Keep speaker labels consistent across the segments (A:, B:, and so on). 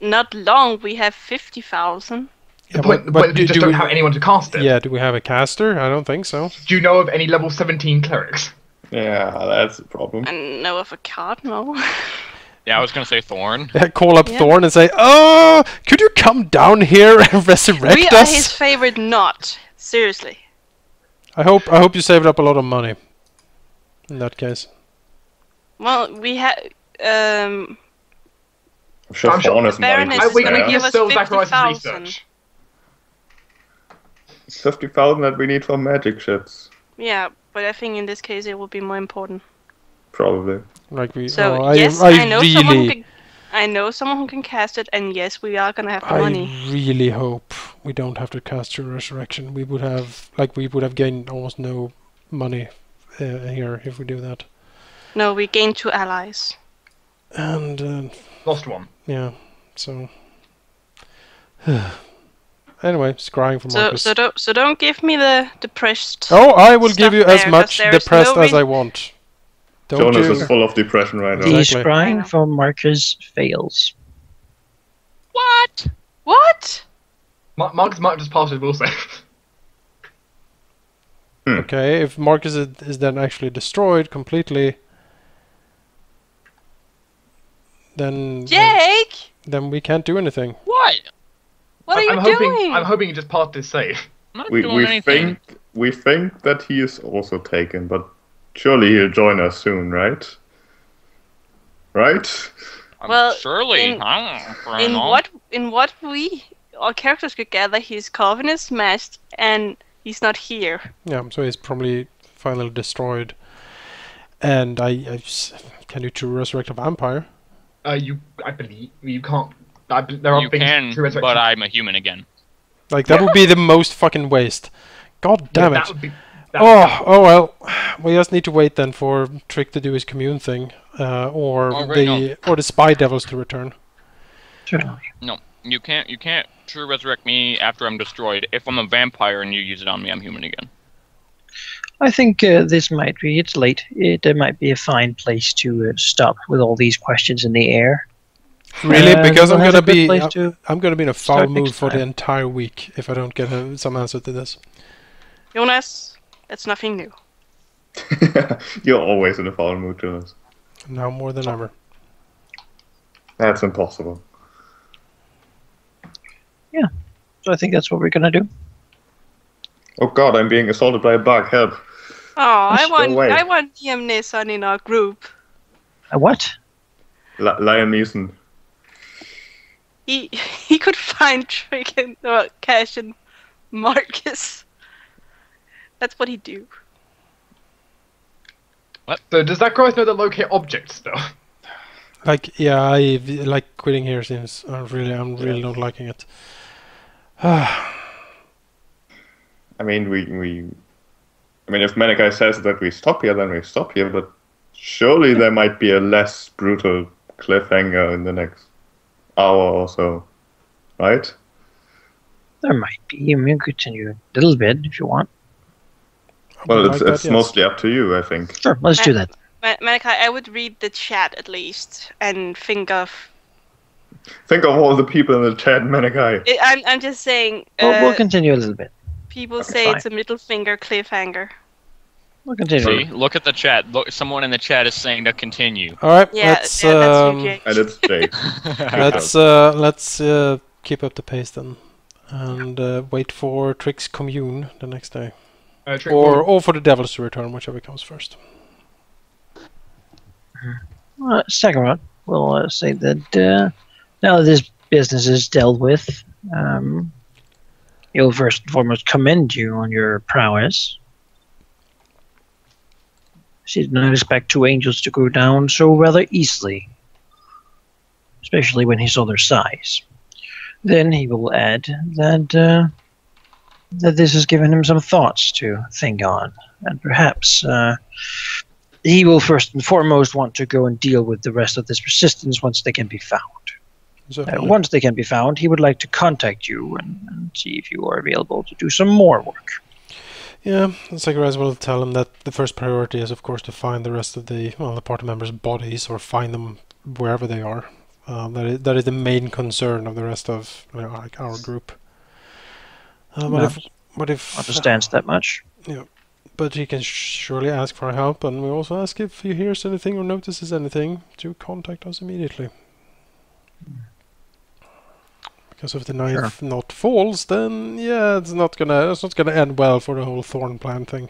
A: not long. We have 50,000.
B: The point is you just don't have anyone to cast it.
C: Yeah, do we have a caster? I don't think so.
B: Do you know of any level 17 clerics?
D: Yeah, that's a problem.
A: I know of a cardinal.
E: Yeah, I was gonna say Thorn.
C: Call up Thorn and say, "Oh, could you come down here and resurrect
A: We
C: us?"
A: are his favorite knot. Seriously.
C: I hope you saved up a lot of money. In that case.
A: Well, we have.
D: I'm sure Thorn is
A: Baroness
D: money.
A: is gonna give us
B: still Zacharias'
A: 50,000.
B: research.
D: It's 50,000 that we need for magic ships.
A: Yeah, but I think in this case it will be more important.
D: Probably.
C: Like we.
A: So
C: oh,
A: yes,
C: I
A: know
C: really,
A: someone who can. I know someone who can cast it, and yes, we are gonna have the money.
C: I really hope we don't have to cast True Resurrection. We would have gained almost no money here if we do that.
A: No, we gained 2 allies.
C: And
B: Lost one.
C: yeah, so anyway, scrying for Marcus.
A: So don't give me the depressed.
C: Oh, I will
A: stuff
C: give you as
A: there,
C: much
A: 'cause there is
C: depressed
A: no
C: as I want. Don't
D: Jonas
C: you?
D: is full of depression right now.
F: The
C: Exactly.
F: scrying for Marcus fails.
A: What? What?
B: Marcus might just pass his will save.
C: Okay, if Marcus is then actually destroyed completely, then
A: Jake,
C: then we can't do anything.
E: What?
A: what are you
B: I'm
A: doing?
B: hoping he just passed his save.
E: I'm not
D: We
E: doing anything.
D: think that he is also taken, but surely he'll join us soon, right? Right?
A: Well,
E: surely.
A: in-
E: I don't know.
A: In what our characters could gather, his coven is smashed and he's not here.
C: Yeah, so he's probably finally destroyed. And can you true resurrect a vampire?
B: I believe you can't. There are
E: You
B: things
E: can,
B: to resurrect.
E: but I'm a human again.
C: Like that would be the most fucking waste. God damn
B: Yeah,
C: it!
B: that would be.
C: Oh well, we just need to wait then for Trick to do his commune thing, or the spy devils to return.
F: Certainly.
E: No, you can't. You can't true resurrect me after I'm destroyed. If I'm a vampire and you use it on me, I'm human again.
F: I think this might be. It's late. It might be a fine place to stop with all these questions in the air.
C: Really, because
F: we'll
C: I'm
F: have
C: gonna
F: a good
C: be
F: place to
C: I'm gonna be in a foul
F: start
C: mood
F: next
C: for the
F: time.
C: entire week if I don't get some answer to this.
A: Jonas, that's nothing new.
D: You're always in a foul mood, Jonas.
C: Now more than ever.
D: That's impossible.
F: So I think that's what we're gonna do.
D: Oh god, I'm being assaulted by a bug. Help.
A: Oh, I
D: away.
A: want Liam Neeson in our group.
F: A what?
D: Liam Neeson.
A: He could find Trick and Cash and Marcus. That's what he do.
B: So does that guy know the locate objects still?
C: Like yeah, like quitting here seems I'm really not liking it.
D: I mean, if Menegai says that we stop here, then we stop here, but surely there might be a less brutal cliffhanger in the next hour or so, right?
F: There might be. I mean, continue a little bit if you want.
D: Well,
C: Like that,
D: it's
C: yes.
D: mostly up to you, I think.
F: Sure, let's do that.
A: Malachi, I would read the chat at least and think of.
D: Think of all the people in the chat, Menegai.
A: I'm just saying.
F: We'll continue a little bit.
A: People
F: Okay,
A: say
F: fine.
A: it's a middle finger cliffhanger.
F: We'll continue.
E: See, look at the chat. Look, someone in the chat is saying to continue.
C: All right,
A: Yeah,
C: let's
A: that's you, Jake.
D: And it's Jake.
C: let's keep up the pace then, and wait for Trick's commune the next day,
B: Trick
C: or for the devils to return, whichever comes first.
F: Second one, we'll say that now that this business is dealt with, he'll first and foremost commend you on your prowess. She did not expect 2 angels to go down so rather easily, especially when he saw their size. Then he will add that this has given him some thoughts to think on, and perhaps he will first and foremost want to go and deal with the rest of this resistance once they can be found. Once they can be found, he would like to contact you and see if you are available to do some more work.
C: Yeah, Zacharias will tell him that the first priority is, of course, to find the rest of the party members' bodies, or find them wherever they are, That is the main concern of the rest of like our group. But if
F: Understands that much.
C: but he can surely ask for help, and we also ask if he hears anything or notices anything to contact us immediately. Because if the knife not falls, then yeah, it's not gonna end well for the whole thorn plan thing.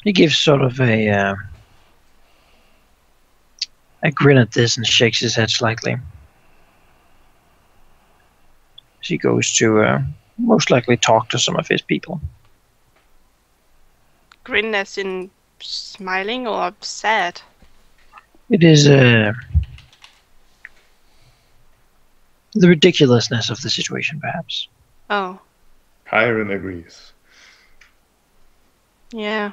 F: He gives sort of a grin at this and shakes his head slightly. He goes to most likely talk to some of his people.
A: Grin as in smiling or sad?
F: It is the ridiculousness of the situation, perhaps.
A: Oh,
D: Kyron agrees.
A: yeah.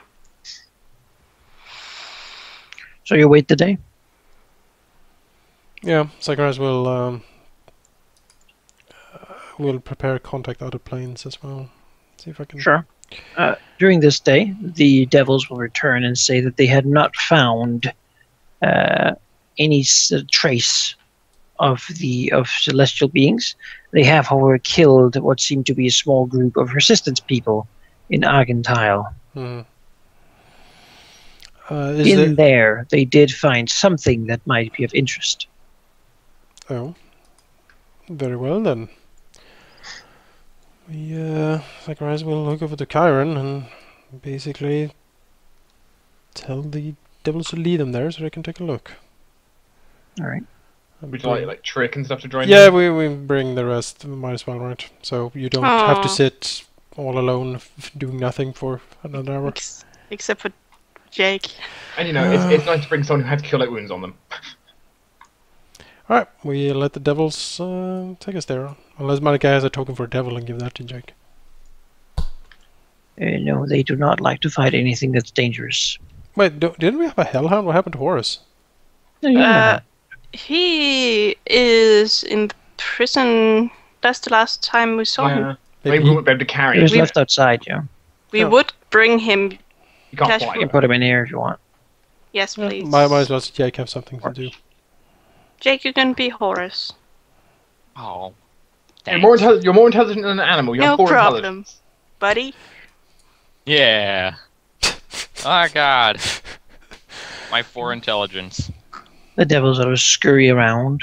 F: So you wait the day?
C: Yeah, Zacharias will prepare contact other planes as well. See if I can.
F: Sure. During this day, the devils will return and say that they had not found any trace of celestial beings. They have, however, killed what seemed to be a small group of resistance people in Argentile.
C: Hmm.
F: There, they did find something that might be of interest.
C: Oh, very well then. Zacharias will look over to Kyron and basically tell the devils to lead them there so they can take a look.
F: All right.
B: Would you like Trick and stuff to join?
C: Yeah,
B: in?
C: we bring the rest. Might as well, right? So you don't have to sit all alone doing nothing for another hour.
A: Except for Jake.
B: And it's nice to bring someone who had killer wounds on them.
C: Alright, we let the devils take us there. Unless Malachi has a token for a devil and give that to Jake.
F: No, they do not like to fight anything that's dangerous.
C: Wait, didn't we have a hellhound? What happened to Horus?
A: He is in prison. That's the last time we saw him.
B: Maybe we won't be able to carry
F: He
B: him.
F: was left outside, yeah.
A: We would bring him.
B: You can't
A: Cash
B: fly.
F: You can put him in here if you want.
A: Yes, please.
C: Might as well let Jake have something to do.
A: Jake, you can be Horus.
E: Oh.
B: You're more intelligent than an animal. You're
A: No
B: poor
A: problem,
B: intelligence.
A: buddy.
E: Yeah. Oh god. My 4 intelligence.
F: The devils sort of scurry around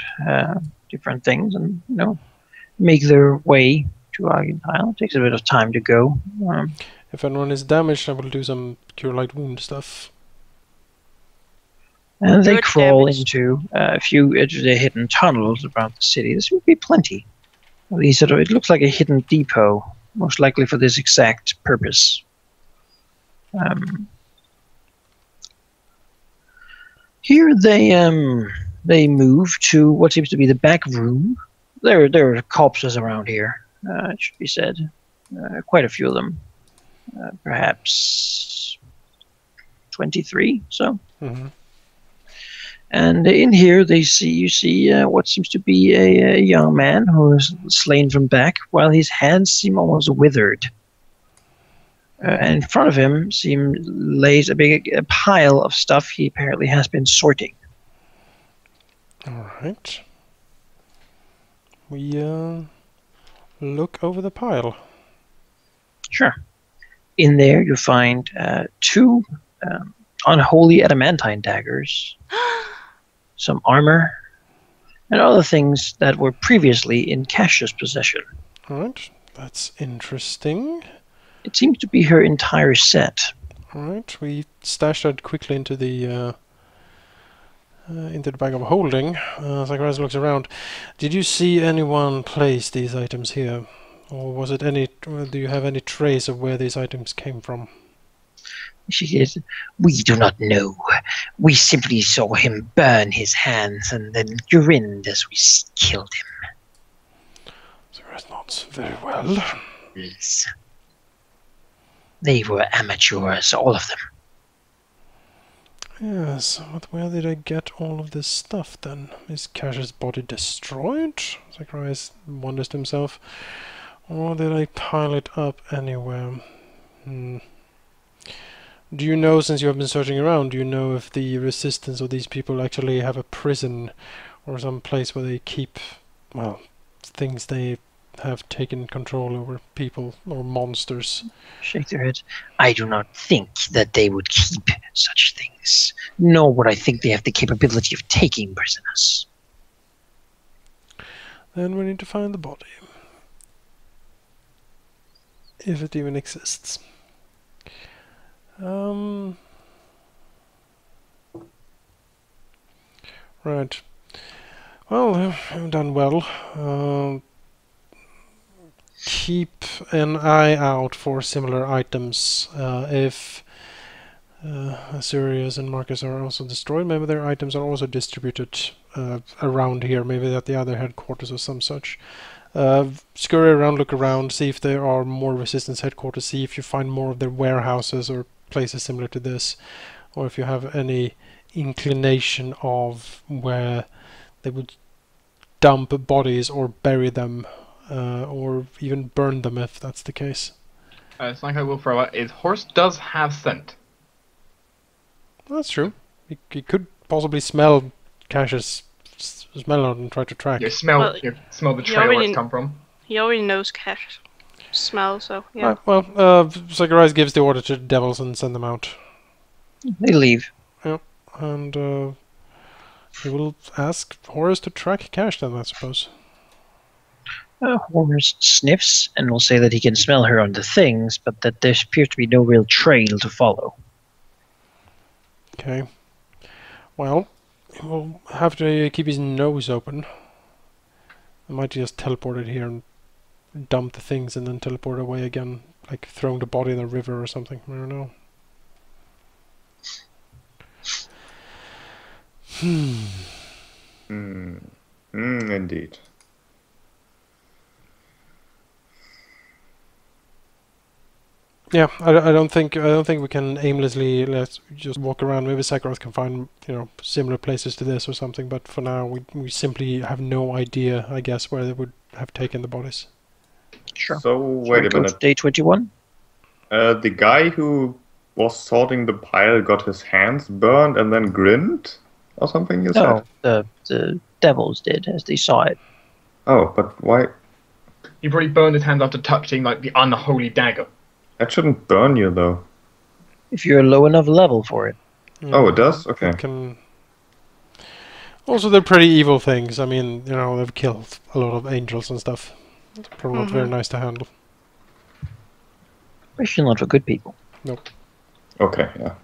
F: different things and, make their way to Argentile. It takes a bit of time to go.
C: If anyone is damaged, I will do some cure light wound stuff.
F: And they
A: Good
F: crawl
A: damage.
F: into a few the hidden tunnels around the city. This would be plenty. These it looks like a hidden depot, most likely for this exact purpose. Here they move to what seems to be the back room. There are corpses around here. It should be said, quite a few of them, perhaps 23. So.
C: Mm-hmm.
F: And in here, you see what seems to be a young man who is slain from back, while his hands seem almost withered. And in front of him lays a pile of stuff he apparently has been sorting.
C: All right. We look over the pile.
F: Sure. In there, you find 2 unholy adamantine daggers, some armor, and other things that were previously in Cash's possession.
C: All right, that's interesting.
F: It seems to be her entire set.
C: All right, we stashed that quickly into the bag of holding. Zacharias looks around. Did you see anyone place these items here, or was it any? Do you have any trace of where these items came from?
F: She says, "We do not know. We simply saw him burn his hands and then grinned as we killed him."
C: Zacharias nods very well.
F: Yes. They were amateurs, all of them.
C: Yes, but where did I get all of this stuff then? Is Cash's body destroyed? Zacharias wonders to himself. Or did I pile it up anywhere? Do you know, since you have been searching around, do you know if the resistance of these people actually have a prison or some place where they keep, well, things they have taken control over, people or monsters?
F: Shake their heads. I do not think that they would keep such things, nor would I think they have the capability of taking prisoners.
C: Then we need to find the body. If it even exists. Right. Well, I've done well. Keep an eye out for similar items. If Asurius and Marcus are also destroyed, maybe their items are also distributed around here, maybe at the other headquarters or some such. Scurry around, look around, see if there are more resistance headquarters, see if you find more of their warehouses or places similar to this, or if you have any inclination of where they would dump bodies or bury them, or even burn them if that's the case.
B: Something I will throw out is horse does have scent.
C: That's true. He could possibly smell Cash's smell out and try to track.
B: You smell,
A: Well,
B: smell the
A: you
B: trail where
A: already-
B: it's come from.
A: He already knows Cash smell, so yeah.
C: Right, well, Zacharias gives the order to the devils and send them out.
F: They leave.
C: And he will ask Horus to track Cash then, I suppose.
F: Horus sniffs and will say that he can smell her on the things, but that there appears to be no real trail to follow.
C: Okay. Well, he'll have to keep his nose open. I might just teleport it here and dump the things and then teleport away again, like throwing the body in the river or something. I don't know.
D: Indeed.
C: Yeah, I don't think we can aimlessly let's just walk around. Maybe Sakharov can find similar places to this or something. But for now, we simply have no idea, I guess, where they would have taken the bodies.
F: Sure.
D: So wait a
F: Go to
D: minute.
F: day 21.
D: The guy who was sorting the pile got his hands burned and then grinned, or something. You
F: No,
D: said.
F: the devils did as they saw it.
D: Oh, but why?
B: He probably burned his hands after touching like the unholy dagger.
D: That shouldn't burn you, though.
F: If you're a low enough level for it.
D: Oh, it does? Okay.
C: Can... Also, they're pretty evil things. I mean, they've killed a lot of angels and stuff. It's probably not very nice to handle.
F: Especially not for good people.
C: Nope.
D: Okay, yeah.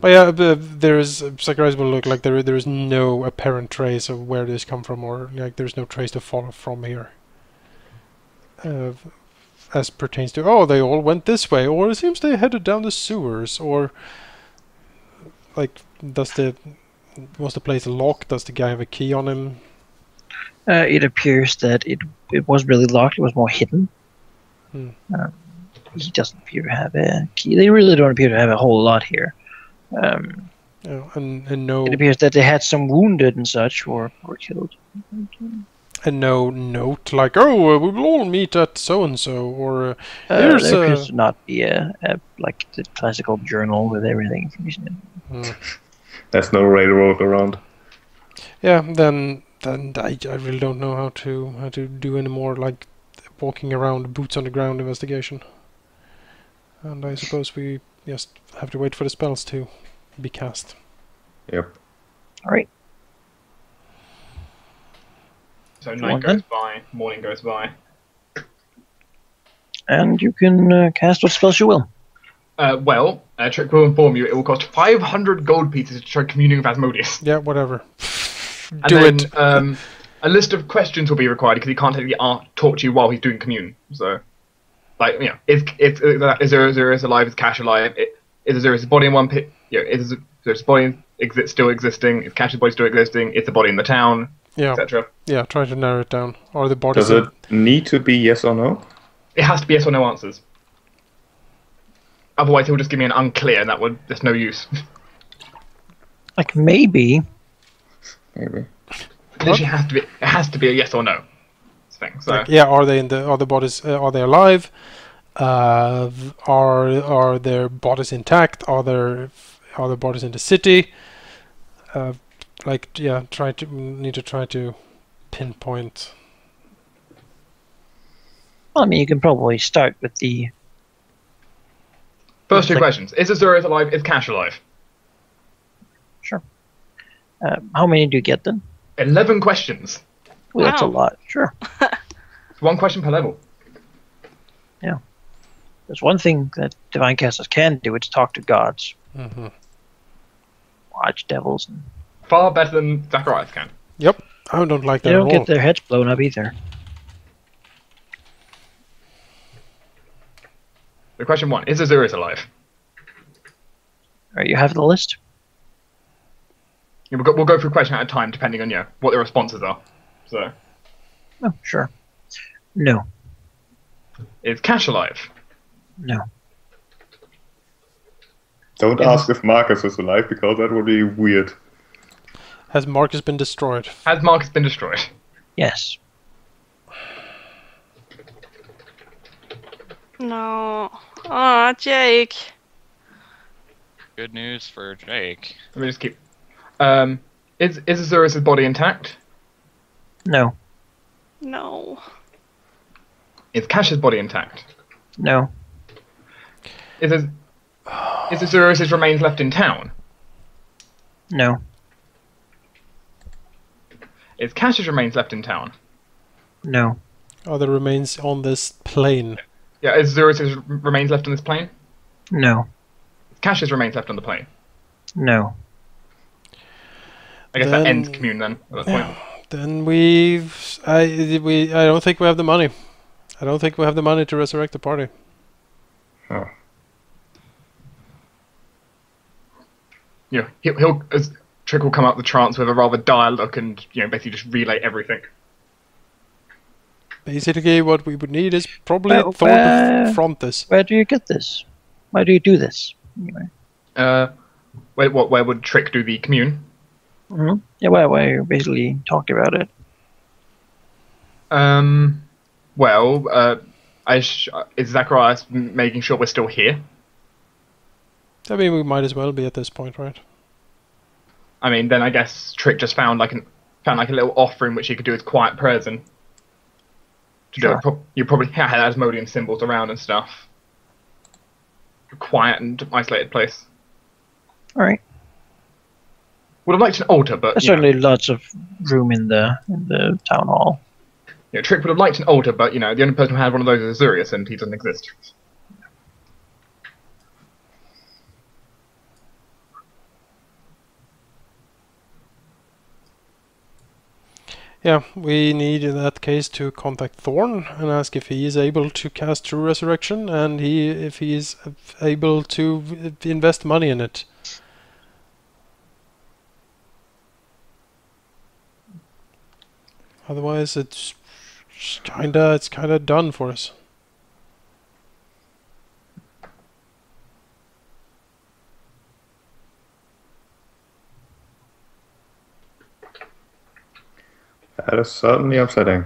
C: But yeah, there's Zacharias will look like there is no apparent trace of where this come from, or like there's no trace to follow from here. As pertains to, they all went this way, or it seems they headed down the sewers, or like, was the place locked? Does the guy have a key on him?
F: It appears that it was really locked. It was more hidden. He doesn't appear to have a key. They really don't appear to have a whole lot here.
C: And no.
F: It appears that they had some wounded and such, or killed.
C: And no note like, we will all meet at so and so, or
F: There
C: here's
F: appears to not be like the classical journal with everything.
D: There's no railroad around.
C: Yeah, then I really don't know how to do any more like walking around, boots on the ground investigation. And I suppose we just have to wait for the spells to be cast.
D: Yep.
F: All right.
B: So night goes by, morning goes by.
F: And you can cast what spells you will.
B: Trick will inform you it will cost 500 gold pieces to try communing with Asmodeus.
C: Yeah, whatever.
B: And then, a list of questions will be required because he can't take talk to you while he's doing commune. So, like, is Osiris alive? Is Cash alive? Is Osiris' body in one pit? Is Osiris' body still existing? Is Cash's body still existing? Is the body in the town?
C: Yeah.
B: Etc.
C: Yeah, try to narrow it down. Are the bodies?
D: Does it need to be yes or no?
B: It has to be yes or no answers. Otherwise, he'll just give me an unclear, and there's no use.
F: Like maybe.
D: Maybe.
B: It literally has to be a yes or no thing. So
C: Like, are the bodies are they alive? Are their bodies intact? Are their bodies in the city? Need to try to pinpoint.
F: Well, I mean, you can probably start with the.
B: First two
F: Like-
B: questions. Is Azurius alive? Is Cash alive?
F: Sure. How many do you get then?
B: 11 questions.
F: Well, that's a
A: Wow.
F: lot. Sure.
B: It's 1 question per level.
F: There's one thing that divine casters can do. It's talk to gods,
C: Mm-hmm.
F: archdevils, and
B: Far better than Zacharias can.
C: Yep, I don't like that
F: they
C: at
F: don't
C: all.
F: get their heads blown up either.
B: So question 1. Is Azurius alive?
F: All right, you have the list.
B: Yeah, we'll go through question at a time depending on what the responses are. So,
F: Oh, sure. No.
B: is Cash alive?
F: No.
D: Don't
B: Is-
D: ask if Marcus is alive, because that would be weird.
C: Has Marcus been destroyed?
B: Has Marcus been destroyed?
F: Yes.
A: No. Aw, Jake.
E: Good news for Jake.
B: Let me just keep. Is Azurius' body intact?
F: No.
A: No.
B: Is Cash's body intact?
F: No.
B: Is Azurius' remains left in town?
F: No.
B: Is Cash's remains left in town?
F: No.
C: Are the remains on this plane?
B: Yeah, is Azurius' remains left on this plane?
F: No.
B: Is Cash's remains left on the plane?
F: No.
B: I guess that
C: Then-
B: ends commune then at that point.
C: Then I don't think we have the money. I don't think we have the money to resurrect the party.
D: Oh.
B: Trick will come out the trance with a rather dire look and basically just relay everything.
C: Basically, what we would need is probably
F: Well,
C: Thor to front this.
F: Where do you get this? Why do you do this? Anyway.
B: Where would Trick do the commune?
F: Mm-hmm. Yeah, where you basically talk about it.
B: Is Zacharias making sure we're still here?
C: I mean, we might as well be at this point, right?
B: I mean, then I guess Trick just found like a little offering which he could do his quiet prayers in. To do
F: Sure.
B: it, you probably had Asmodean symbols around and stuff. A quiet and isolated place.
F: All right.
B: Would have liked an altar, but
F: There's certainly lots of room in the town hall.
B: Trick would have liked an altar, but the only person who had one of those is Azurius, and he doesn't exist.
C: Yeah, we need in that case to contact Thorn and ask if he is able to cast True Resurrection and if he is able to invest money in it. Otherwise, it's kinda done for us.
D: That is certainly upsetting.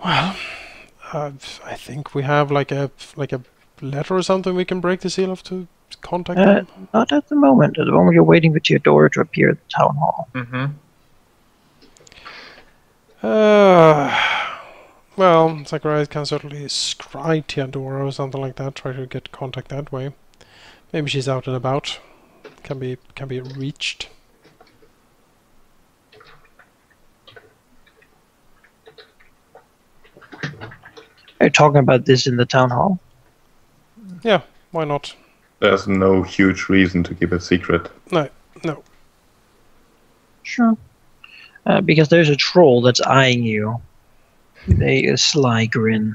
C: Well, I think we have like a letter or something we can break the seal of to contact them.
F: Not at the moment. At the moment, you're waiting for Theodora to appear at the town hall.
B: Mm-hmm.
C: Well, Zacharias can certainly scry Theodora or something like that. Try to get contact that way. Maybe she's out and about. Can be reached.
F: Are you talking about this in the town hall?
C: Yeah, why not?
D: There's no huge reason to keep it secret.
C: No.
F: Sure. Because there's a troll that's eyeing you with a sly grin.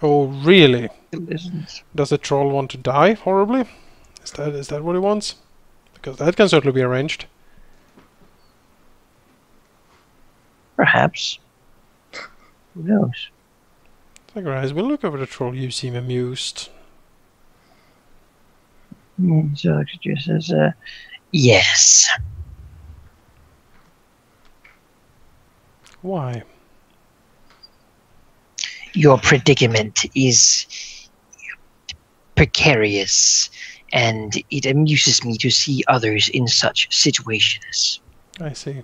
C: Oh, really?
F: He listens.
C: Does the troll want to die horribly? Is that what he wants? Because that can certainly be arranged.
F: Perhaps. Who knows?
C: Zacharias will look over the troll. You seem amused.
F: So it just says, yes.
C: Why?
F: Your predicament is precarious, and it amuses me to see others in such situations.
C: I see.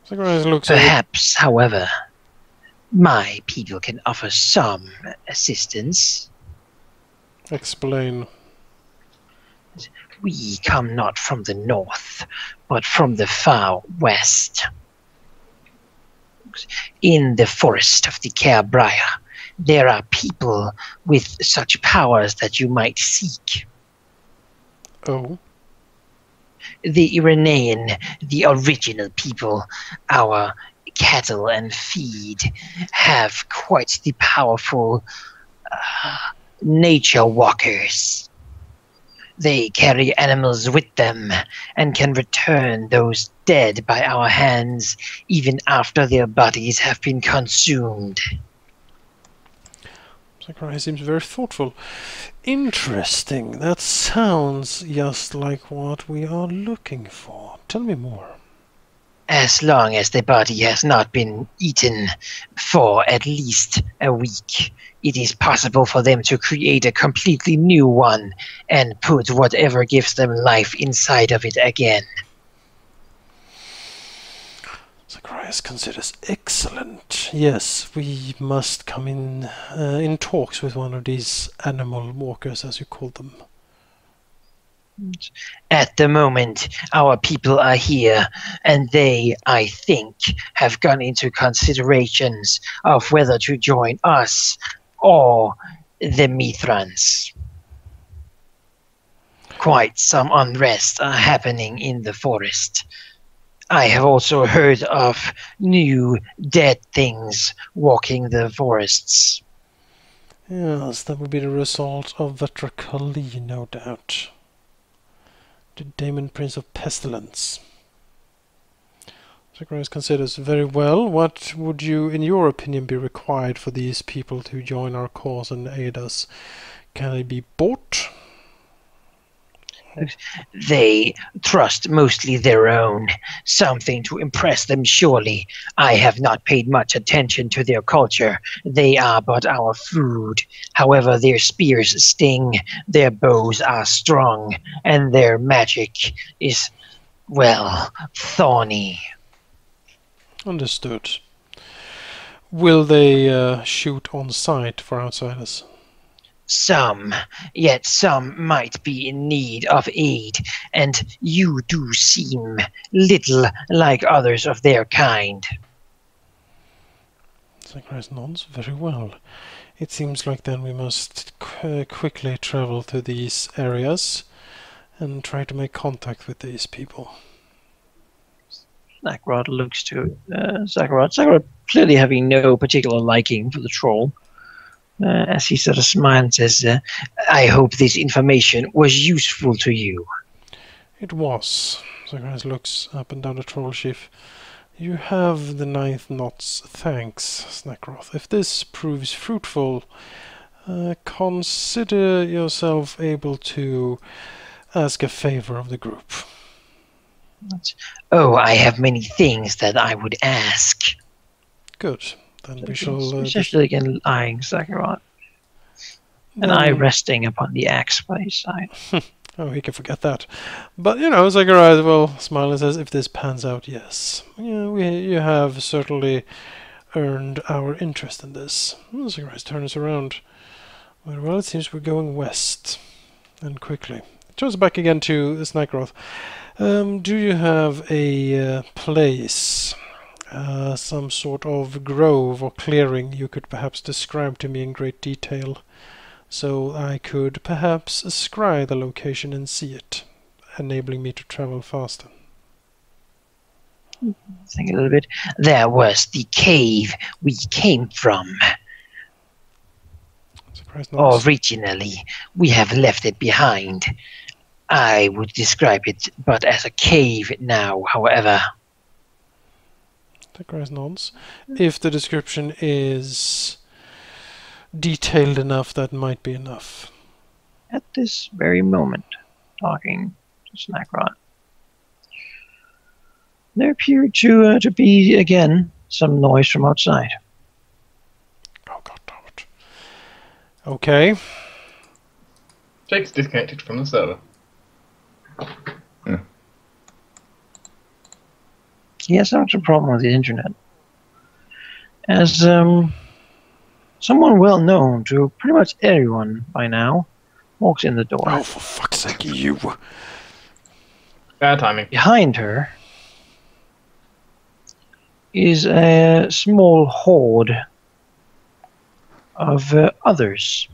C: Zacharias looks over.
F: Perhaps, however, my people can offer some assistance.
C: Explain.
F: We come not from the north, but from the far west. In the forest of the Cairbriar, there are people with such powers that you might seek.
C: Oh.
F: The Irenaean, the original people, our cattle and feed, have quite the powerful nature walkers. They carry animals with them and can return those dead by our hands even after their bodies have been consumed.
C: Zacharias seems very thoughtful. Interesting. That sounds just like what we are looking for. Tell me more.
F: As long as the body has not been eaten for at least a week, it is possible for them to create a completely new one and put whatever gives them life inside of it again.
C: Zacharias considers excellent. Yes, we must come in talks with one of these animal walkers, as you call them.
F: At the moment, our people are here, and they, I think, have gone into considerations of whether to join us or the Mithrans. Quite some unrest are happening in the forest. I have also heard of new dead things walking the forests.
C: Yes, that would be the result of Vetrakali, no doubt. The Daemon Prince of Pestilence. Zacharias considers very well. What would you, in your opinion, be required for these people to join our cause and aid us? Can they be bought?
F: They trust mostly their own. Something to impress them, surely. I have not paid much attention to their culture. They are but our food. However, their spears sting, their bows are strong, and their magic is, well, thorny.
C: Understood. Will they shoot on sight for outsiders?
F: Some, yet some might be in need of aid, and you do seem little like others of their kind.
C: Zacharias nods. Very well. It seems like then we must quickly travel to these areas and try to make contact with these people.
F: Zagrod looks to Zagrod. Zagrod clearly having no particular liking for the troll. As he sort of smiles and says, I hope this information was useful to you.
C: It was. Zacharias looks up and down the troll sheaf. You have the 9th knots, thanks, Snackroth. If this proves fruitful, consider yourself able to ask a favor of the group.
F: Oh, I have many things that I would ask.
C: Good. Then we shall...
F: Especially again eyeing Zagrod. An eye resting upon the axe by his side.
C: Oh, he can forget that. But, you know, Zacharias will smile and says, if this pans out, yes. Yeah, you have certainly earned our interest in this. Zacharias turns around. Well, it seems we're going west. And quickly. Turns back again to Snackroth. Do you have a place, some sort of grove or clearing you could perhaps describe to me in great detail, so I could perhaps scry the location and see it, enabling me to travel faster?
F: Think a little bit. There was the cave we came from. Originally, we have left it behind. I would describe it but as a cave now, however.
C: Zacharias nods. If the description is detailed enough, that might be enough.
F: At this very moment, talking to Snackrot, there appeared to be, again, some noise from outside.
C: Oh, god damn it. Okay.
B: Jake's disconnected from the server.
F: He has such a problem with the internet. As someone well known to pretty much everyone by now walks in the door.
C: Oh, for fuck's sake, you.
B: Bad timing.
F: Behind her is a small horde of others.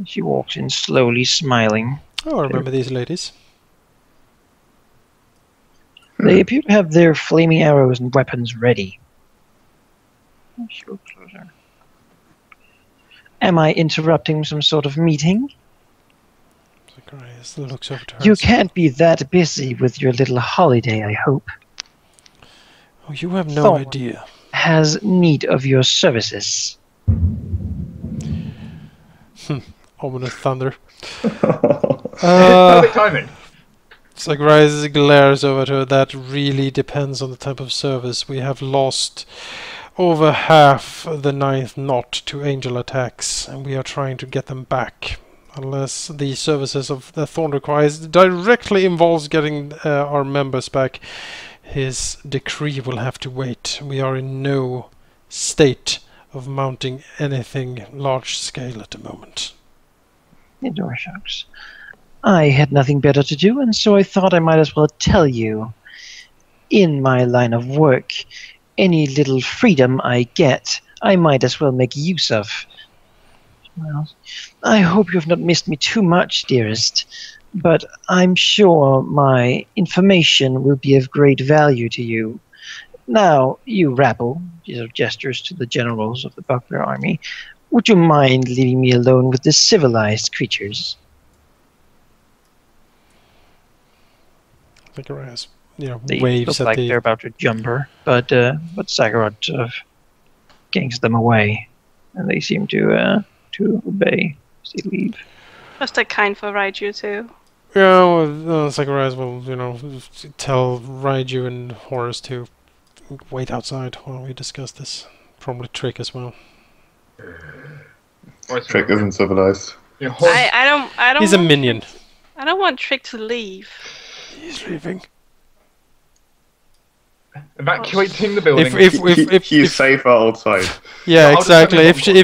F: She walks in slowly, smiling.
C: Oh, I remember these ladies.
F: They appear to have their flaming arrows and weapons ready. She goes closer. Am I interrupting some sort of meeting?
C: Zacharias looks over to her.
F: You can't be that busy with your little holiday, I hope.
C: Oh, you have no
F: Thorn
C: idea.
F: has need of your services.
C: Ominous thunder.
B: Perfect timing.
C: Zacharias glares over to her. That really depends on the type of service. We have lost over half the 9th knot to angel attacks, and we are trying to get them back. Unless the services of the Thorn requires directly involves getting our members back, his decree will have to wait. We are in no state of mounting anything large scale at the moment.
F: The door shucks. I had nothing better to do, and so I thought I might as well tell you. In my line of work, any little freedom I get, I might as well make use of. Well, I hope you have not missed me too much, dearest, but I'm sure my information will be of great value to you. Now, you rabble, these are gestures to the generals of the Bugbear army, would you mind leaving me alone with the civilized creatures?
C: Zacharias,
F: They
C: waves
F: look
C: at
F: like
C: the...
F: they're about to jump her, but Sagarot gangs them away, and they seem to obey as they leave.
A: Was that kind for Raiju too?
C: Yeah, well, Zacharias will, tell Raiju and Horus to wait outside while we discuss this. Probably Trick as well.
D: Trick isn't civilized.
B: Yeah, Horus,
A: I don't.
C: He's a
A: want-
C: minion.
A: I don't want Trick to leave.
C: He's leaving.
B: evacuating the building.
D: He's safer outside.
C: Yeah,
B: I'll just
C: exactly.
B: put him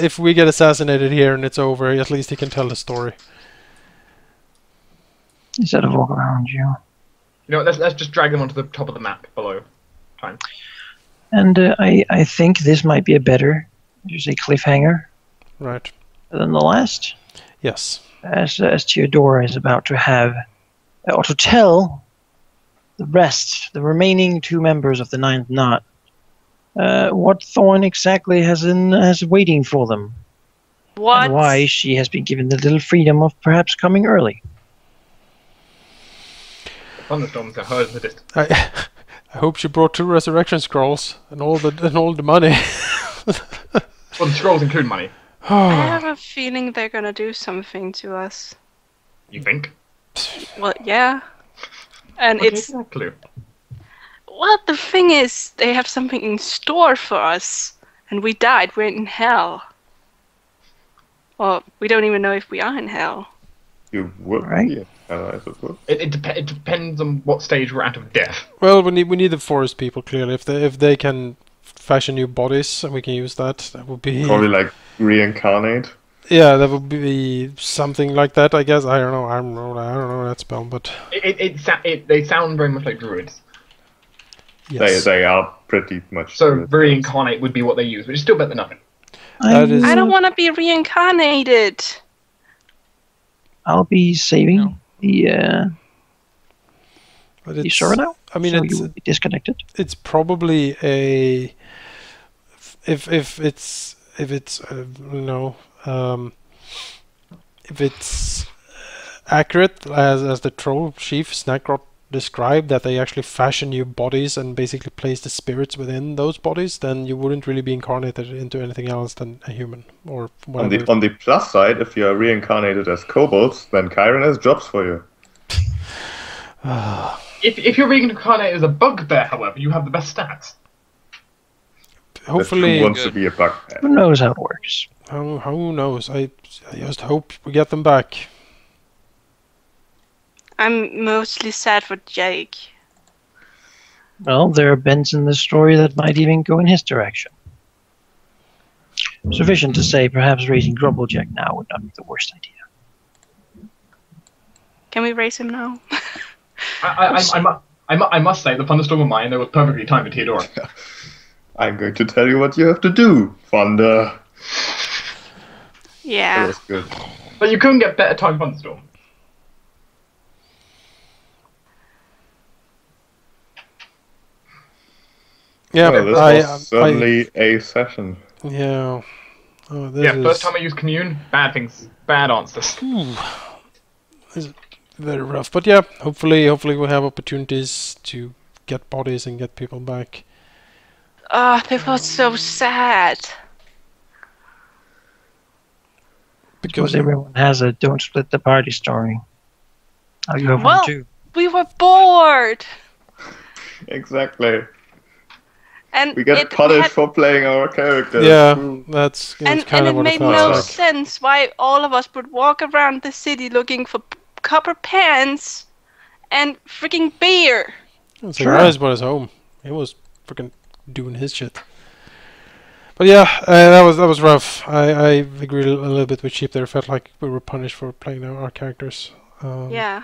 C: If we get assassinated here and it's over, at least he can tell the story.
F: Instead of walk around you.
B: Let's just drag them onto the top of the map below. Fine.
F: And I think this might be a better, cliffhanger
C: Right.
F: than the last.
C: Yes.
F: As Theodora is about to have, or to tell the remaining 2 members of the 9th knot, what Thorn exactly has waiting for them.
A: What?
F: And why she has been given the little freedom of perhaps coming early.
B: Thunderstorms are heard in the distance.
C: I hope she brought 2 resurrection scrolls and all the money.
B: Well, the scrolls include money.
A: I have a feeling they're gonna do something to us.
B: You think?
A: Well, yeah. And
B: Okay,
A: it's...
B: no clue.
A: Well, the thing is, they have something in store for us. And we died. We're in hell. Well, we don't even know if we are in hell.
D: You would
F: Right.
D: be, I suppose.
B: It depends on what stage we're at of death.
C: Well, we need the forest people clearly. If they can fashion new bodies and we can use that, that would be...
D: Probably like reincarnate.
C: Yeah, that would be something like that, I guess. I don't know that spell, but
B: They sound very much like druids.
C: yes.
D: They are pretty much.
B: So
D: druids.
B: reincarnate would be what they use, which is still better than nothing.
C: That is-
A: I don't want to be reincarnated.
F: I'll be saving the.
C: But
F: You
C: it's,
F: sure now?
C: I mean,
F: So
C: it's
F: you will be disconnected.
C: it's probably a if it's if it's accurate as the troll chief Snakrot described, that they actually fashion new bodies and basically place the spirits within those bodies, then you wouldn't really be incarnated into anything else than a human or whatever.
D: On the plus side, if you are reincarnated as kobolds, then Chiron has jobs for you.
B: If you're reincarnated as a bugbear, however, you have the best stats.
C: Hopefully,
D: who wants to be a bugbear?
F: Who knows how it works?
C: Who knows? I just hope we get them back.
A: I'm mostly sad for Jake.
F: Well, there are bends in the story that might even go in his direction. Sufficient to say, perhaps raising Grumblejack now would not be the worst idea.
A: Can we raise him now?
B: I must say, the thunderstorm of mine, that was perfectly timed for Theodora.
D: I'm going to tell you what you have to do, Thunder. That
A: Yeah.
D: was good.
B: But you couldn't get better timed thunderstorm.
C: Yeah,
D: Well, this was certainly a session.
C: Yeah. Oh, this
B: Yeah,
C: is
B: first time I used commune, bad things, bad answers.
C: this is very rough. But yeah, hopefully we'll have opportunities to get bodies and get people back.
A: Oh, they felt so sad.
F: Because everyone has a don't split the party story. Oh, you have
A: Well-
F: one too.
A: We were bored.
D: Exactly.
A: And
D: We get
A: it
D: punished
A: had-
D: for playing our characters.
C: Yeah, that's
A: and
C: kind of
A: it
C: what
A: made
C: it felt
A: no
C: like.
A: sense why all of us would walk around the city looking for copper pants and freaking beer.
C: It's like Rise brought us home. He was freaking doing his shit. But yeah, that was rough. I agree a little bit with Sheep there. It felt like we were punished for playing our characters.
A: Yeah.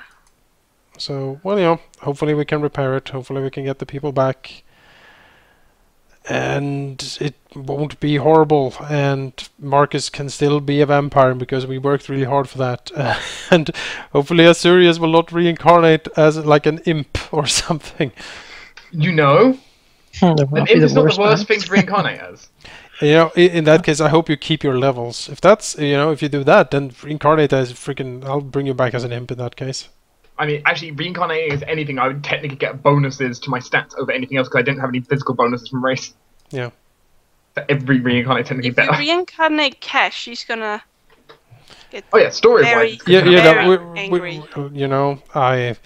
C: So, well, hopefully we can repair it. Hopefully we can get the people back. And it won't be horrible. And Marcus can still be a vampire because we worked really hard for that. And hopefully Azurius will not reincarnate as like an imp or something.
B: You know,
F: That might
B: an
F: be
B: imp
F: the
B: is not the worst
F: one.
B: thing to reincarnate as.
C: In that case, I hope you keep your levels. If that's, if you do that, then reincarnate as freaking, I'll bring you back as an imp in that case.
B: I mean, actually, reincarnating as anything, I would technically get bonuses to my stats over anything else because I didn't have any physical bonuses from race.
C: Yeah.
B: So every reincarnate technically
A: If you
B: better.
A: reincarnate Cash, she's gonna get
B: Oh yeah, story-wise.
A: very-
B: it's good to
C: Yeah,
B: know.
A: Very
C: angry.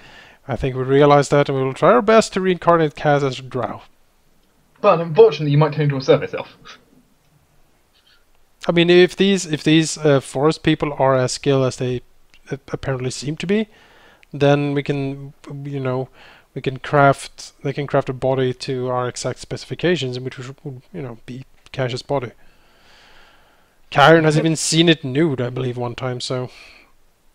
C: I think we realize that, and we will try our best to reincarnate Kaz as a drow.
B: But unfortunately, you might turn into a surface elf.
C: I mean, if these forest people are as skilled as they apparently seem to be, then we can, they can craft a body to our exact specifications, which would, be Cash's body. Karen has even seen it nude, I believe, one time. So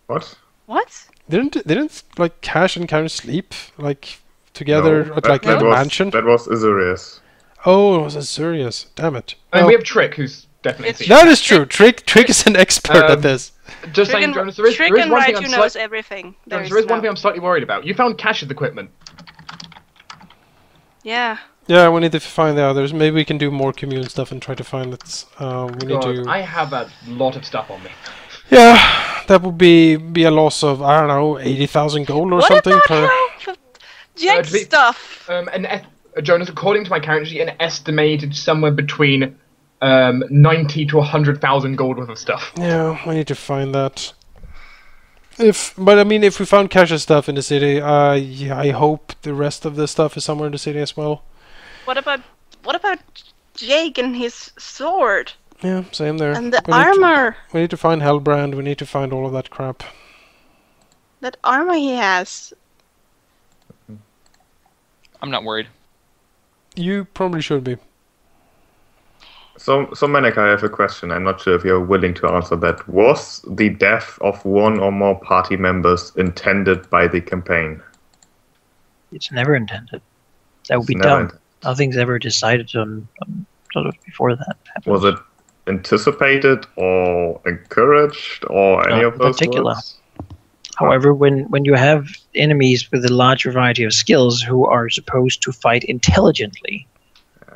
D: What?
A: What?
C: didn't like Cash and Karen sleep like together
D: No,
C: at
D: that-
C: like
D: that
C: the
D: was-
C: mansion?
D: That was Azurius.
C: Oh, it was Azurius. Damn it.
B: I mean,
C: Oh,
B: we have Trick, who's definitely
A: It's-
B: seen.
C: that is true. Trick is an expert at
B: Um,
C: this.
B: Just saying, Jonas, there is
A: Trick
B: one
A: and
B: thing
A: Raichu
B: I'm
A: knows
B: slight-
A: everything.
B: Jonas, there is one thing I'm slightly worried about. You found Cash's equipment.
A: Yeah.
C: Yeah, we need to find the others. Maybe we can do more commune stuff and try to find it. We need
B: God,
C: to.
B: I have a lot of stuff on me.
C: Yeah, that would be a loss of, I don't know, 80,000 gold or
A: What
C: something
A: about
C: per.
A: Jack
B: to be-
A: stuff?
B: Jonas, according to my character sheet, an estimated somewhere between 90 to 100,000 gold worth of stuff.
C: Yeah, we need to find that. But I mean, if we found Cash's stuff in the city, I hope the rest of the stuff is somewhere in the city as well.
A: What about Jake and his sword
C: Yeah, same there.
A: and the
C: We need to-
A: armor?
C: We need to find Hellbrand. We need to find all of that crap.
A: That armor he has.
E: I'm not worried.
C: You probably should be.
D: So Manek, I have a question. I'm not sure if you're willing to answer that. Was the death of one or more party members intended by the campaign?
F: It's never intended. That would be
D: It's never
F: dumb.
D: intended.
F: Nothing's ever decided on sort of before that happens.
D: Was it anticipated or encouraged or any
F: Not
D: of
F: in
D: those
F: particular.
D: words?
F: However, when you have enemies with a large variety of skills who are supposed to fight intelligently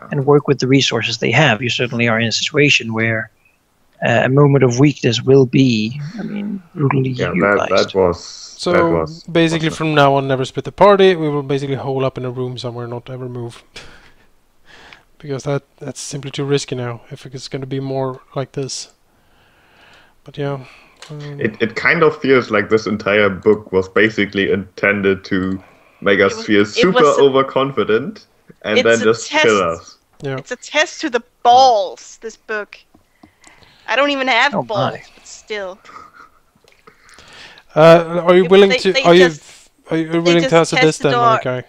F: and work with the resources they have, you certainly are in a situation where a moment of weakness will be, I mean, brutally
D: Yeah,
F: utilized.
D: that was.
C: So
D: that was
C: basically,
D: awesome.
C: from now on, never split the party. We will basically hole up in a room somewhere, not ever move, because that's simply too risky now. If it's going to be more like this, but yeah.
D: It kind of feels like this entire book was basically intended to make us feel super overconfident and
A: it's
D: then
A: a
D: just kill
A: test.
D: us.
C: Yeah.
A: It's a test to the balls, this book. I don't even have
F: Oh,
A: balls,
F: my.
A: but still.
C: Are you willing to?
A: They
C: Are you
A: just-
C: willing to
A: just
C: answer this
A: tested
C: then,
A: our-
C: Malachi?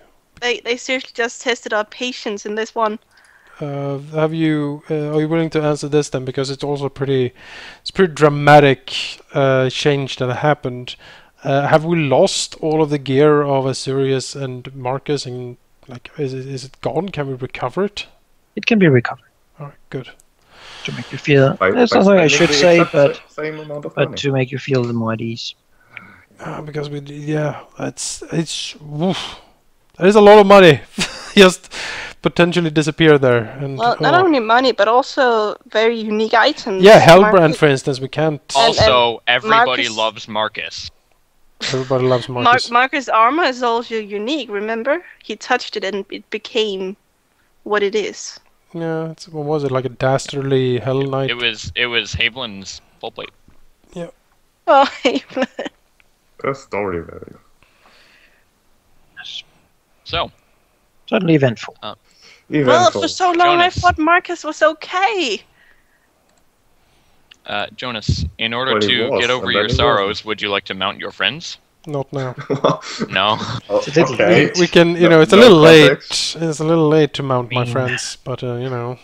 A: They seriously just tested our patience in this one.
C: Are you willing to answer this then? Because it's also pretty dramatic change that happened. Have we lost all of the gear of Asurius and Marcus, and like is it gone? Can we recover it?
F: It can be recovered
C: All right, good.
F: to make you feel.
D: By
F: That's something I
D: spending
F: should
D: the
F: say,
D: exact same amount of
F: but
D: money.
F: to make you feel more at ease.
C: Because it's woof. That is a lot of money. Just potentially disappear there. And
A: Well, not only money, but also very unique items.
C: yeah, Hellbrand,
A: Marcus-
C: for instance, we can't.
E: Also, everybody
A: Marcus-
E: loves Marcus.
C: Everybody loves Marcus.
A: Marcus' armor is also unique, remember? He touched it and it became what it is.
C: Yeah, what was it, like a dastardly Hell Knight?
E: It was Havelin's full plate.
A: Oh,
D: A story value.
E: So,
F: Certainly eventful.
A: well,
D: Eventful.
A: for so long
E: Jonas.
A: I thought Marcus was okay.
E: Jonas, in order
D: Well, he
E: to
D: was,
E: get over
D: and
E: your
D: then he
E: sorrows, would you like to mount your friends?
C: Not now.
E: No.
D: Oh,
F: It's a
D: okay.
C: We can,
D: No-
C: it's a
D: no
C: little
D: context.
C: late. It's a little late to mount my
F: Mean.
C: friends, but
E: Oh,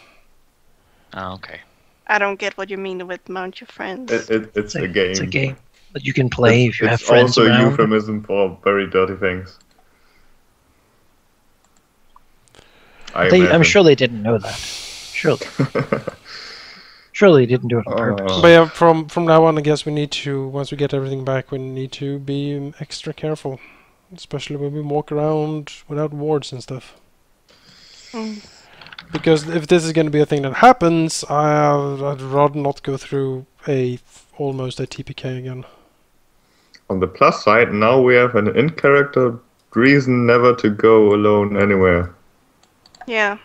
E: okay.
A: I don't get what you mean with mount your friends.
D: It's a game.
F: It's a game that you can play if you have
D: It's
F: friends
D: also a
F: around.
D: euphemism for very dirty things.
F: I'm
D: imagine.
F: sure they didn't know that. Surely. Surely they didn't do it on purpose.
C: but yeah, from now on, I guess we need to, once we get everything back, we need to be extra careful, especially when we walk around without wards and stuff.
A: Mm.
C: Because if this is going to be a thing that happens, I'd rather not go through almost a TPK again.
D: On the plus side, now we have an in-character reason never to go alone anywhere.
A: Yeah.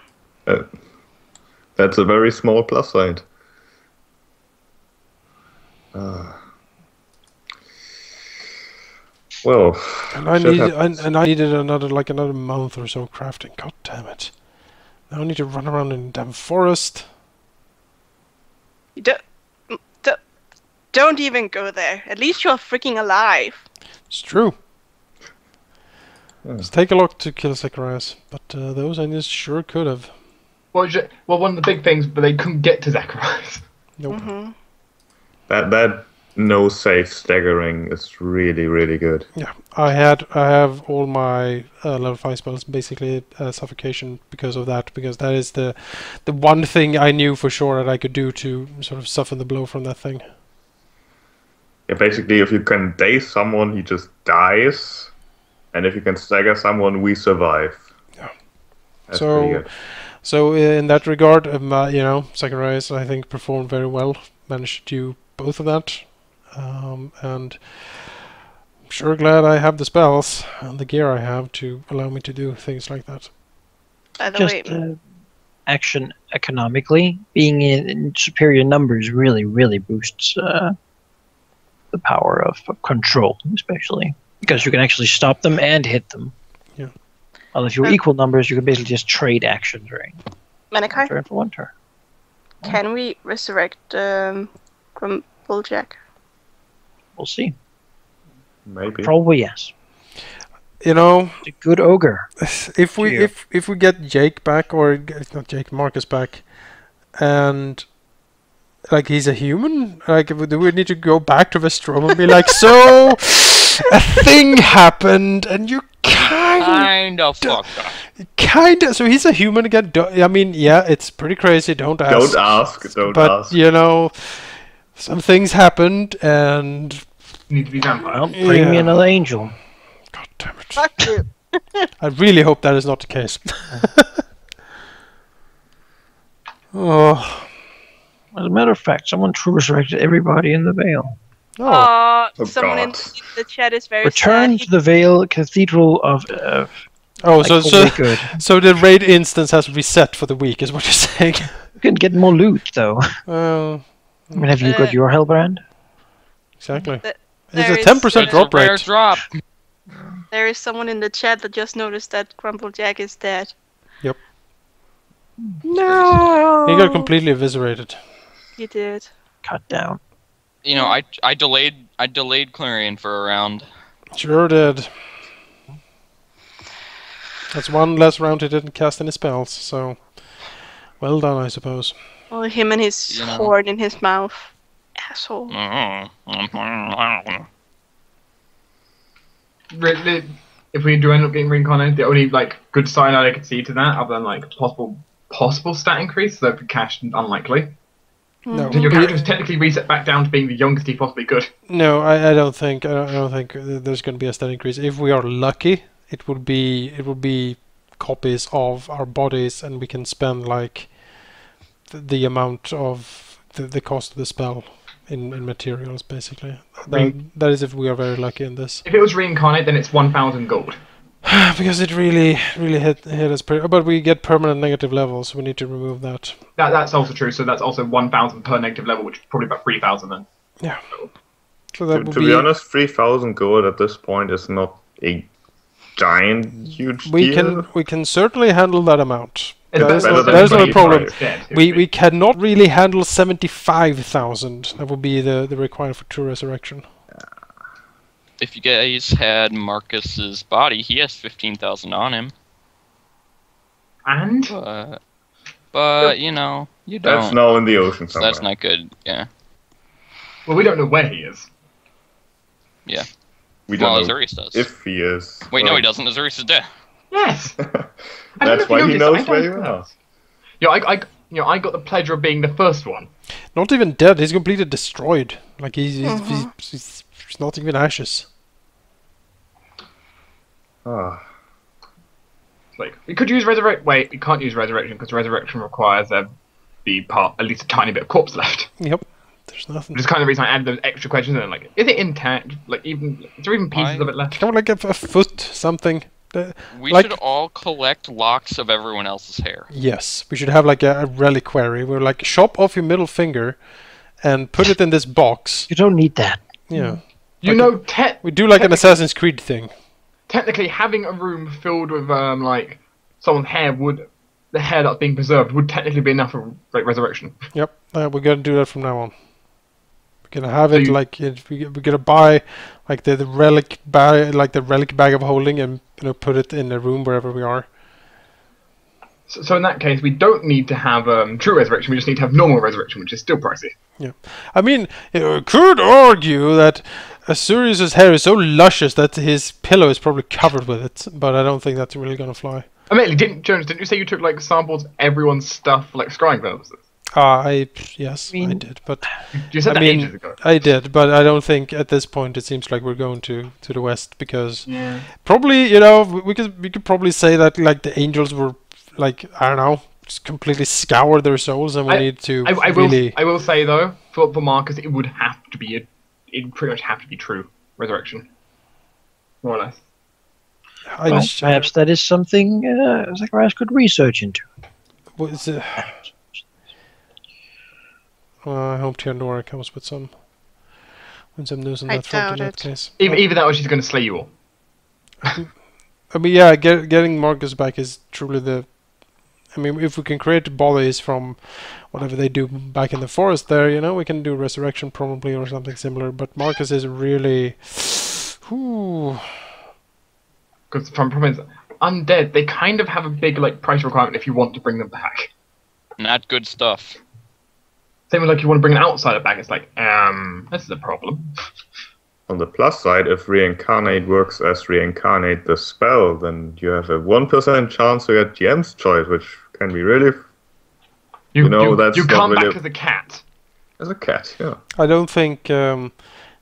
D: That's a very small plus side. Well,
C: And I
D: shit
C: need
D: happens.
C: and I needed another month or so crafting. God damn it! Now I need to run around in the damn forest.
A: You don't even go there. At least you're freaking alive.
C: It's true.
D: Yeah.
C: It's take a lot to kill Zacharias, but those I just sure could have.
B: Well, one of the big things, but they couldn't get to Zacharias.
C: Nope.
A: Mm-hmm.
D: That no safe staggering is really, really good.
C: Yeah, I have all my level 5 spells basically suffocation because of that, because that is the one thing I knew for sure that I could do to sort of soften the blow from that thing.
D: Yeah, basically, if you can daze someone, he just dies, and if you can stagger someone, we survive.
C: Yeah.
D: That's
C: So-
D: pretty good.
C: So in that regard, Zacharias I think performed very well, managed to do both of that, and I'm sure glad I have the spells and the gear I have to allow me to do things like that.
A: By the
F: Just
A: way,
F: action economically, being in superior numbers really, really boosts the power of control, especially because you can actually stop them and hit them.
C: Yeah.
F: Well, if you're equal numbers, you can basically just trade actions, right?
A: Malachi,
F: Turn for one turn.
A: can we resurrect from Bulljack?
F: We'll see.
D: Maybe.
F: Probably yes.
C: You know,
F: It's a good ogre.
C: if we
F: Yeah.
C: if we get Jake back, or not Jake, Marcus back, and like he's a human, like do we need to go back to Vestrom and be like, so a thing happened and you
E: Kind of fucked up.
C: so he's a human again. I mean, yeah, it's pretty crazy. Don't ask.
D: Don't ask. Don't
C: But
D: ask.
C: some things happened, and
B: Need to be vampire.
F: Well, bring me
C: Yeah.
F: another angel.
C: God damn it!
A: Fuck you.
C: I really hope that is not the case. Oh,
F: As a matter of fact, someone true resurrected everybody in the Vale.
C: Oh,
D: Oh,
A: Someone in
D: God.
A: the chat is very
F: Return
A: sad.
F: to the Vale Cathedral of
C: oh,
F: like,
C: so
F: holy good.
C: so the raid instance has reset for the week, is what you're saying?
F: You can get more loot though.
C: Well,
F: I mean, have you got your Hellbrand?
C: exactly.
A: Th-
C: It's
A: there
C: a
A: is,
C: 10%
E: It's
C: drop
E: a rare
C: rate.
E: drop.
A: There is someone in the chat that just noticed that Crumblejack is dead.
C: Yep.
A: No.
C: He got completely eviscerated.
A: He did.
F: Cut down.
E: You know, I delayed Clarion for a round.
C: Sure did. That's one less round he didn't cast any spells, so well done, I suppose.
A: Oh, him and his
E: You know.
A: horn in his mouth. Asshole.
B: Really, if we do end up getting reincarnated, the only like good sign I could see to that, other than like possible stat increase, though for cash unlikely.
C: No,
B: So your character is technically reset back down to being the youngest he possibly could.
C: no, I don't think there's going to be a stat increase. If we are lucky, it will be copies of our bodies, and we can spend like the amount of the cost of the spell in materials, basically. That is if we are very lucky in this.
B: If it was reincarnate, then it's 1,000 gold.
C: Because it really hit us pretty. But we get permanent negative levels, so we need to remove that.
B: That's also true. So that's also 1,000 per negative level, which is probably about 3,000 then.
C: Yeah. So that
D: To be honest, 3,000 gold at this point is not a giant, huge deal.
C: we can certainly handle that amount.
B: It's
C: There's no problem.
B: Dead,
C: We cannot really handle 75,000. That would be the requirement for true resurrection.
E: If you guys had Marcus's body, he has 15,000 on him.
B: And
E: But you know, you don't.
D: That's now in the ocean
E: So
D: somewhere.
E: that's not good. Yeah.
B: well, we don't know where he is.
E: Yeah.
D: We don't
E: Well,
D: know
E: Azurius does.
D: if he is.
E: Wait, no,
D: well,
E: he doesn't. Azurius is dead.
B: Yes. I don't know
D: That's
B: if
D: why he
B: noticed,
D: knows
B: I
D: where
B: don't
D: you
B: know.
D: are.
B: I got the pleasure of being the first one.
C: Not even dead. He's completely destroyed. Like he's not even ashes.
D: Ah,
B: Like we could use resurrect. Wait, we can't use resurrection because resurrection requires there be part at least a tiny bit of corpse left.
C: Yep. There's nothing.
B: Which is kind of the reason I added those extra questions in. Like, is it intact? Like, even is there even pieces of it left?
C: Kind of like a foot, something.
E: We
C: Like-
E: should all collect locks of everyone else's hair.
C: Yes, we should have like a reliquary. We're like chop off your middle finger, and put it in this box.
F: You don't need that.
C: Yeah.
B: You know,
C: We do like an Assassin's Creed thing.
B: technically having a room filled with like someone's hair the hair that's being preserved would technically be enough for like resurrection.
C: Yep, we're gonna do that from now on. We're gonna have
B: So
C: it
B: you-
C: like we're gonna buy like the relic bag, like the relic bag of holding, and put it in a room wherever we are.
B: So in that case, we don't need to have true resurrection. We just need to have normal resurrection, which is still pricey.
C: I mean, you could argue that Azurius' hair is so luscious that his pillow is probably covered with it, but I don't think that's really gonna fly.
B: Admittedly, didn't you say you took like samples of everyone's stuff for like scrying purposes?
C: Yes, I
F: mean-
C: did, but
B: You said
C: I
B: that
C: mean,
B: ages ago.
C: I did, but I don't think at this point it seems like we're going to the west because
B: Yeah.
C: probably we could probably say that like the angels were like I don't know just completely scour their souls and we need to
B: I
C: really
B: will say though, for Marcus, it would have to be it pretty much have to be true resurrection, more or less.
F: Well, perhaps that is something Zacharias could research into.
C: what is it? I hope Tiandora comes with some news on
A: I
C: that front in
A: doubt
C: that
A: it.
C: case.
B: Either that or she's going to slay you all.
C: I mean, yeah, getting Marcus back is truly the. I mean, if we can create bodies from whatever they do back in the forest there, we can do resurrection probably or something similar. But Marcus is really. Ooh.
B: Because from problem is, undead, they kind of have a big like price requirement if you want to bring them back.
E: Not good stuff.
B: Same with like you want to bring an outsider back, it's like, this is a problem.
D: on the plus side, if reincarnate works as reincarnate the spell, then you have a 1% chance to get GM's choice, which can be really
B: You
D: that's
B: you
D: not
B: come
D: really
B: back as a cat.
D: as a cat, yeah.
C: I don't think.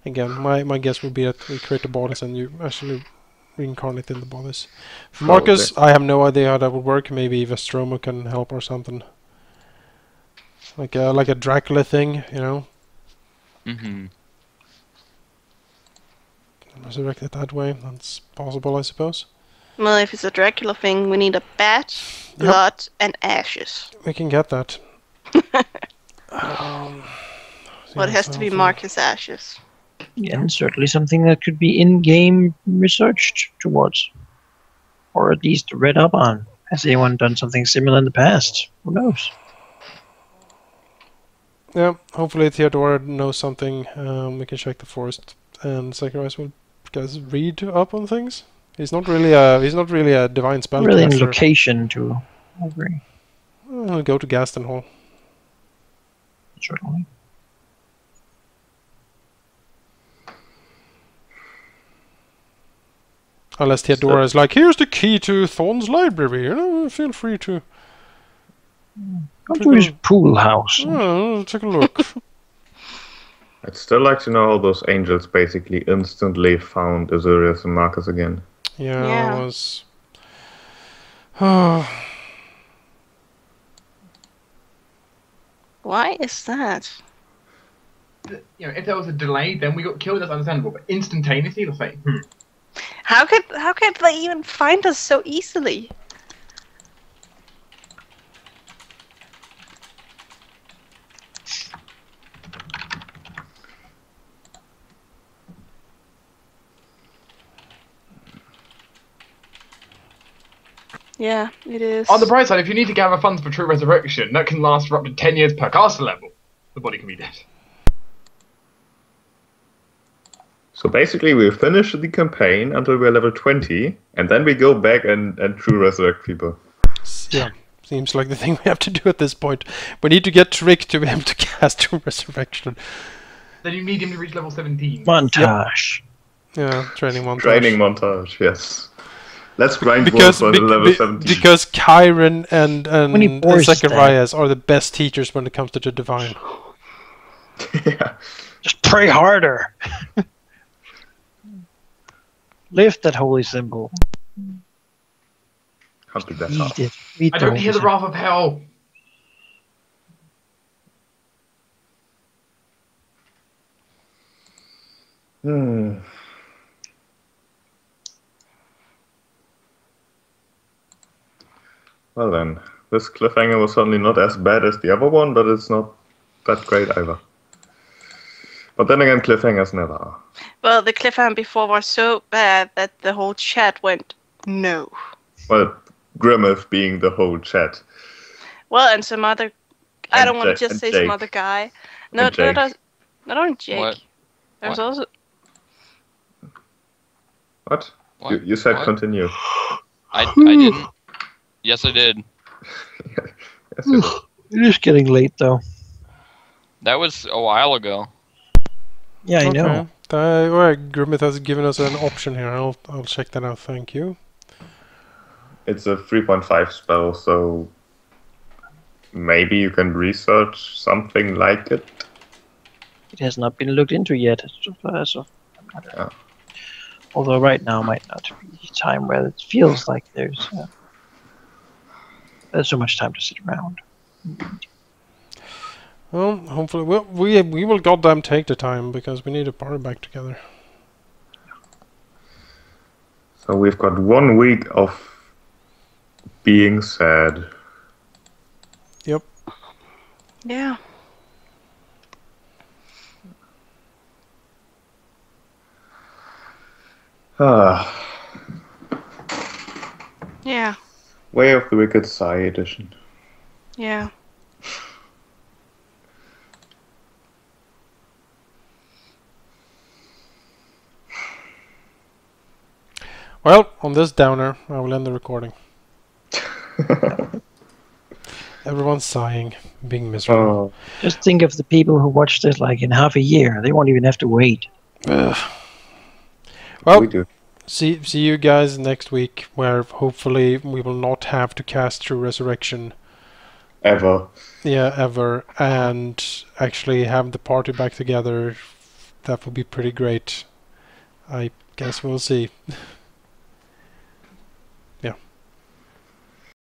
C: Again, my guess would be that we create the bodies and you actually reincarnate in the bodies. For Marcus, I have no idea how that would work. Maybe Vestroma can help or something. like a Dracula thing, you know.
E: Mm-hmm.
C: Resurrect it that way. That's possible, I suppose.
A: Well, if it's a Dracula thing, we need a bat, blood, and ashes.
C: We can get that.
A: Well, it has to be marked as ashes.
F: Yeah, and certainly something that could be in-game researched towards, or at least read up on. Has anyone done something similar in the past? Who knows?
C: Yeah, hopefully Theodora knows something. We can check the forest, and Zacharias will guys read up on things. He's not really a divine spellcaster.
F: Really in location to agree.
C: He'll go to Gaston Hall.
F: Certainly.
C: Unless Theodora is like, here's the key to Thorn's library. You know, feel free to.
F: Go to his pool house.
C: Take a look.
D: I'd still like to know how those angels basically instantly found Azurius and Marcus again.
C: Yeah, it was.
A: Why is that?
B: You know, if there was a delay, then we got killed. That's understandable. But instantaneously, it's like,
A: How could they even find us so easily? Yeah, it is.
B: On the bright side, if you need to gather funds for True Resurrection, that can last for up to 10 years per caster level. The body can be dead.
D: So basically, we finish the campaign until we're level 20, and then we go back and True Resurrect people.
C: Yeah, seems like the thing we have to do at this point. We need to get Trick to be able to cast True Resurrection.
B: Then you need him to reach level 17.
F: Montage.
C: Yep. Yeah, training montage.
D: Training montage, yes. Let's grind for the level 17.
C: Because Kyron and
F: forces
C: Zacharias are the best teachers when it comes to the divine.
D: Yeah.
F: Just pray harder. Lift that holy symbol.
D: Can't do that.
F: Eat it. Eat
B: I
F: the
B: don't
F: holy
B: hear the
F: symbol.
B: wrath of hell.
D: Well then, this cliffhanger was certainly not as bad as the other one, but it's not that great either. But then again, cliffhangers never are.
A: Well, the cliffhanger before was so bad that the whole chat went no.
D: Well, Grimmeth being the whole chat.
A: Well, and some other. I
D: And
A: don't want to
D: Jake-
A: just
D: and
A: say
D: Jake.
A: some other guy. No,
D: And Jake.
A: not only Jake.
E: What?
A: There's
E: What?
A: also.
D: What?
E: What?
D: You said
E: What?
D: continue.
E: I didn't. Yes, I did.
D: Yes, you did.
F: It is getting late, though.
E: That was a while ago.
F: Yeah, I know.
C: Alright, Grimmeth has given us an option here. I'll check that out. Thank you.
D: It's a 3.5 spell, so maybe you can research something like it.
F: It has not been looked into yet.
D: Yeah.
F: Although right now might not be a time where it feels like there's so much time to sit around.
C: Well, hopefully we will goddamn take the time because we need to party back together.
D: So we've got 1 week of being sad.
C: Yep.
A: Yeah. Yeah.
D: Way of the Wicked Sigh edition.
A: Yeah.
C: Well, on this downer, I will end the recording. Everyone's sighing, being miserable.
F: Just think of the people who watch this like in half a year. They won't even have to wait.
C: Well,
D: We do.
C: see you guys next week, where hopefully we will not have to cast True Resurrection.
D: Ever.
C: Yeah, ever, and actually have the party back together. That would be pretty great. I guess we'll see.